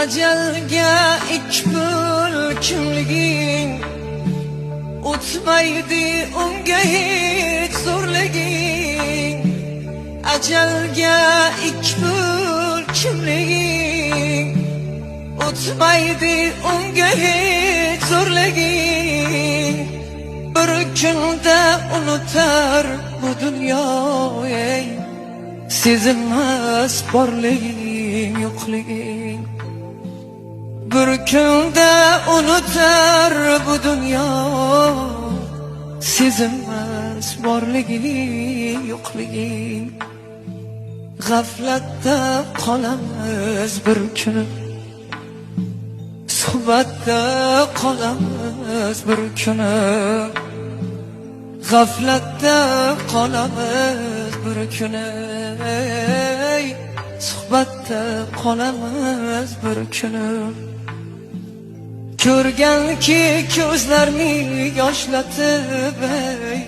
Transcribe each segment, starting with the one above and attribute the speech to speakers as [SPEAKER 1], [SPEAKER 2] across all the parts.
[SPEAKER 1] Ajalga ikbul kimliging o'tmaydi unga hech zo'rliging. Ajalga ikbul kimliging o'tmaydi unga hech zo'rliging. Bir kunda unutar bu dunyo ey, sezilmas borliging yo'qliging. Bir kunda unutar bu dunyo, sezilmas borliging yo'qliging. G'aflatda qolamiz bir kuni, suhbatda qolamiz bir kuni. G'aflatda qolamiz bir kuni, suhbatda qolamiz bir kuni. Ko'rganki ko'zlarni yoshlatib ey,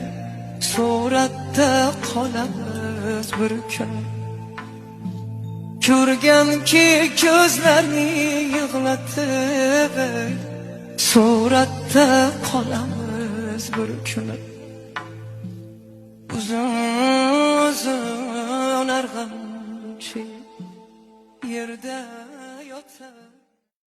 [SPEAKER 1] suratda qolamiz bir kuni. Ko'rganki ko'zlarni yig'latib ey, suratda qolamiz bir kuni. Uzun arg'amchi yerda yotar.